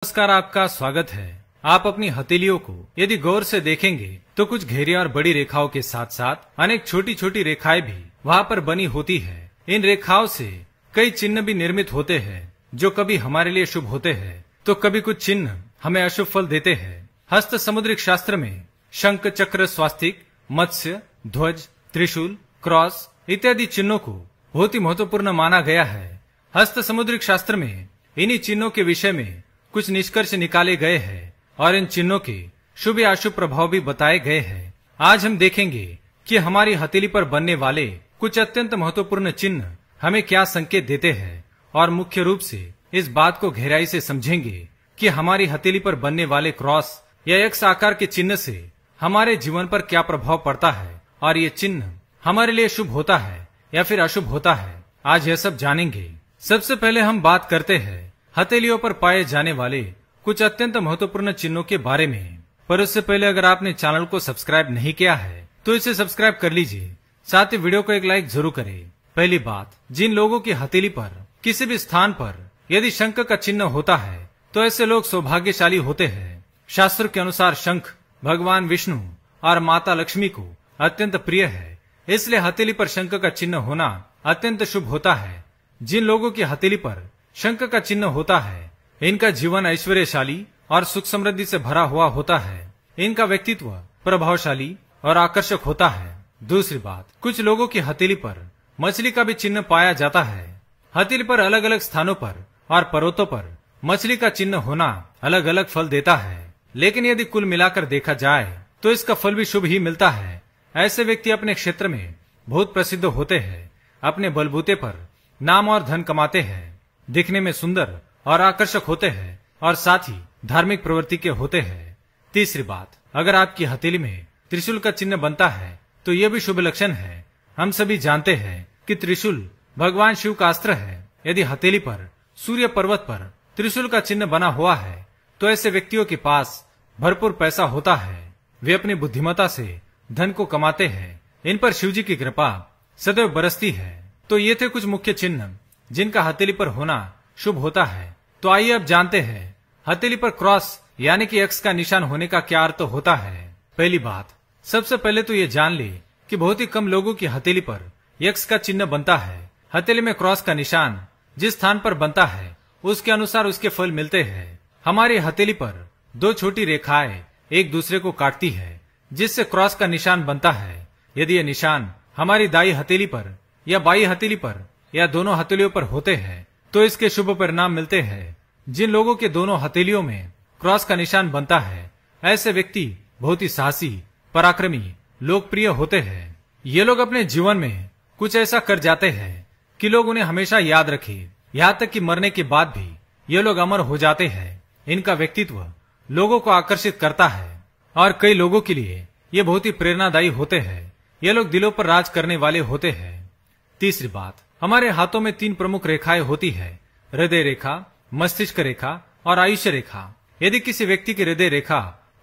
नमस्कार, आपका स्वागत है। आप अपनी हथेलियों को यदि गौर से देखेंगे तो कुछ घेरी और बड़ी रेखाओं के साथ साथ अनेक छोटी छोटी रेखाएं भी वहाँ पर बनी होती है। इन रेखाओं से कई चिन्ह भी निर्मित होते हैं जो कभी हमारे लिए शुभ होते हैं तो कभी कुछ चिन्ह हमें अशुभ फल देते हैं। हस्त समुद्रिक शास्त्र में शंख, चक्र, स्वास्तिक, मत्स्य, ध्वज, त्रिशूल, क्रॉस इत्यादि चिन्हों को बहुत ही महत्वपूर्ण माना गया है। हस्त समुद्रिक शास्त्र में इन्हीं चिन्हों के विषय में कुछ निष्कर्ष निकाले गए हैं और इन चिन्हों के शुभ या अशुभ प्रभाव भी बताए गए हैं। आज हम देखेंगे कि हमारी हथेली पर बनने वाले कुछ अत्यंत महत्वपूर्ण चिन्ह हमें क्या संकेत देते हैं और मुख्य रूप से इस बात को गहराई से समझेंगे कि हमारी हथेली पर बनने वाले क्रॉस या एक्स आकार के चिन्ह से हमारे जीवन पर क्या प्रभाव पड़ता है और ये चिन्ह हमारे लिए शुभ होता है या फिर अशुभ होता है। आज यह सब जानेंगे। सबसे पहले हम बात करते हैं हथेलियों पर पाए जाने वाले कुछ अत्यंत महत्वपूर्ण चिन्हों के बारे में। पर उससे पहले अगर आपने चैनल को सब्सक्राइब नहीं किया है तो इसे सब्सक्राइब कर लीजिए, साथ ही वीडियो को एक लाइक जरूर करें। पहली बात, जिन लोगों की हथेली पर किसी भी स्थान पर यदि शंख का चिन्ह होता है तो ऐसे लोग सौभाग्यशाली होते हैं। शास्त्र के अनुसार शंख भगवान विष्णु और माता लक्ष्मी को अत्यंत प्रिय है, इसलिए हथेली पर शंख का चिन्ह होना अत्यंत शुभ होता है। जिन लोगों की हथेली पर शंख का चिन्ह होता है इनका जीवन ऐश्वर्यशाली और सुख समृद्धि से भरा हुआ होता है। इनका व्यक्तित्व प्रभावशाली और आकर्षक होता है। दूसरी बात, कुछ लोगों की हथेली पर मछली का भी चिन्ह पाया जाता है। हथेली पर अलग अलग स्थानों पर और पर्वतों पर मछली का चिन्ह होना अलग अलग फल देता है, लेकिन यदि कुल मिलाकर देखा जाए तो इसका फल भी शुभ ही मिलता है। ऐसे व्यक्ति अपने क्षेत्र में बहुत प्रसिद्ध होते हैं, अपने बलबूते पर नाम और धन कमाते हैं, दिखने में सुंदर और आकर्षक होते हैं और साथ ही धार्मिक प्रवृत्ति के होते हैं। तीसरी बात, अगर आपकी हथेली में त्रिशूल का चिन्ह बनता है तो यह भी शुभ लक्षण है। हम सभी जानते हैं कि त्रिशूल भगवान शिव का अस्त्र है। यदि हथेली पर सूर्य पर्वत पर त्रिशूल का चिन्ह बना हुआ है तो ऐसे व्यक्तियों के पास भरपूर पैसा होता है। वे अपनी बुद्धिमत्ता से धन को कमाते हैं। इन पर शिव जी की कृपा सदैव बरसती है। तो ये थे कुछ मुख्य चिन्ह जिनका हथेली पर होना शुभ होता है। तो आइए अब जानते हैं हथेली पर क्रॉस यानी कि एक्स का निशान होने का क्या अर्थ होता है। पहली बात, सबसे पहले तो ये जान ले कि बहुत ही कम लोगों की हथेली पर एक्स का चिन्ह बनता है। हथेली में क्रॉस का निशान जिस स्थान पर बनता है उसके अनुसार उसके फल मिलते हैं। हमारी हथेली पर दो छोटी रेखाएं एक दूसरे को काटती है जिससे क्रॉस का निशान बनता है। यदि यह निशान हमारी दाई हथेली पर या बाई हथेली पर या दोनों हथेलियों पर होते हैं तो इसके शुभ परिणाम मिलते हैं। जिन लोगों के दोनों हथेलियों में क्रॉस का निशान बनता है ऐसे व्यक्ति बहुत ही साहसी, पराक्रमी, लोकप्रिय होते हैं। ये लोग अपने जीवन में कुछ ऐसा कर जाते हैं कि लोग उन्हें हमेशा याद रखें, यहाँ तक कि मरने के बाद भी ये लोग अमर हो जाते हैं। इनका व्यक्तित्व लोगों को आकर्षित करता है और कई लोगों के लिए ये बहुत ही प्रेरणादायी होते हैं। ये लोग दिलों पर राज करने वाले होते हैं। तीसरी बात, हमारे हाथों में तीन प्रमुख रेखाएं होती है, हृदय रेखा, मस्तिष्क रेखा और आयुष्य रेखा। यदि किसी व्यक्ति की हृदय रेखा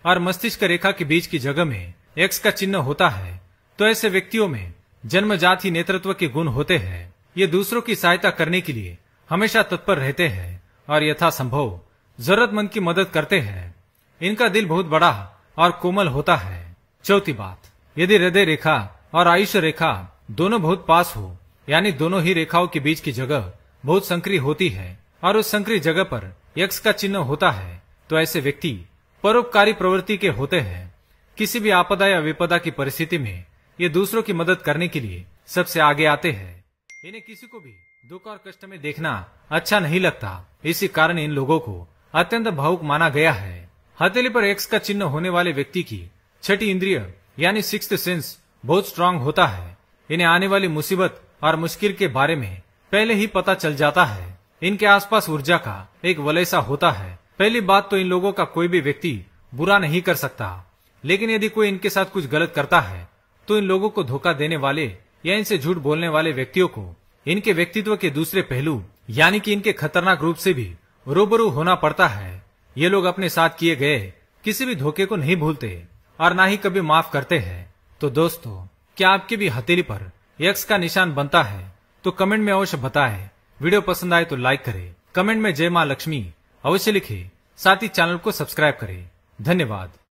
और मस्तिष्क रेखा के बीच की जगह में एक्स का चिन्ह होता है तो ऐसे व्यक्तियों में जन्मजात ही नेतृत्व के गुण होते हैं। ये दूसरों की सहायता करने के लिए हमेशा तत्पर रहते हैं और यथासंभव जरूरतमंद की मदद करते हैं। इनका दिल बहुत बड़ा और कोमल होता है। चौथी बात, यदि हृदय रेखा और आयुष्य रेखा दोनों बहुत पास हो यानी दोनों ही रेखाओं के बीच की जगह बहुत संकरी होती है और उस संकरी जगह पर एक्स का चिन्ह होता है तो ऐसे व्यक्ति परोपकारी प्रवृत्ति के होते हैं। किसी भी आपदा या विपदा की परिस्थिति में ये दूसरों की मदद करने के लिए सबसे आगे आते हैं। इन्हें किसी को भी दुख और कष्ट में देखना अच्छा नहीं लगता, इसी कारण इन लोगों को अत्यंत भावुक माना गया है। हथेली पर एक्स का चिन्ह होने वाले व्यक्ति की छठी इंद्रिय यानी सिक्स्थ सेंस बहुत स्ट्रांग होता है। इन्हें आने वाली मुसीबत और मुश्किल के बारे में पहले ही पता चल जाता है। इनके आसपास ऊर्जा का एक वलय सा होता है। पहली बात तो इन लोगों का कोई भी व्यक्ति बुरा नहीं कर सकता, लेकिन यदि कोई इनके साथ कुछ गलत करता है तो इन लोगों को धोखा देने वाले या इनसे झूठ बोलने वाले व्यक्तियों को इनके व्यक्तित्व के दूसरे पहलू यानी कि इनके खतरनाक रूप से भी रूबरू होना पड़ता है। ये लोग अपने साथ किए गए किसी भी धोखे को नहीं भूलते और ना ही कभी माफ करते हैं। तो दोस्तों, क्या आपके भी हथेली पर एक्स का निशान बनता है तो कमेंट में अवश्य बताएं। वीडियो पसंद आए तो लाइक करें, कमेंट में जय मां लक्ष्मी अवश्य लिखें। साथ ही चैनल को सब्सक्राइब करें। धन्यवाद।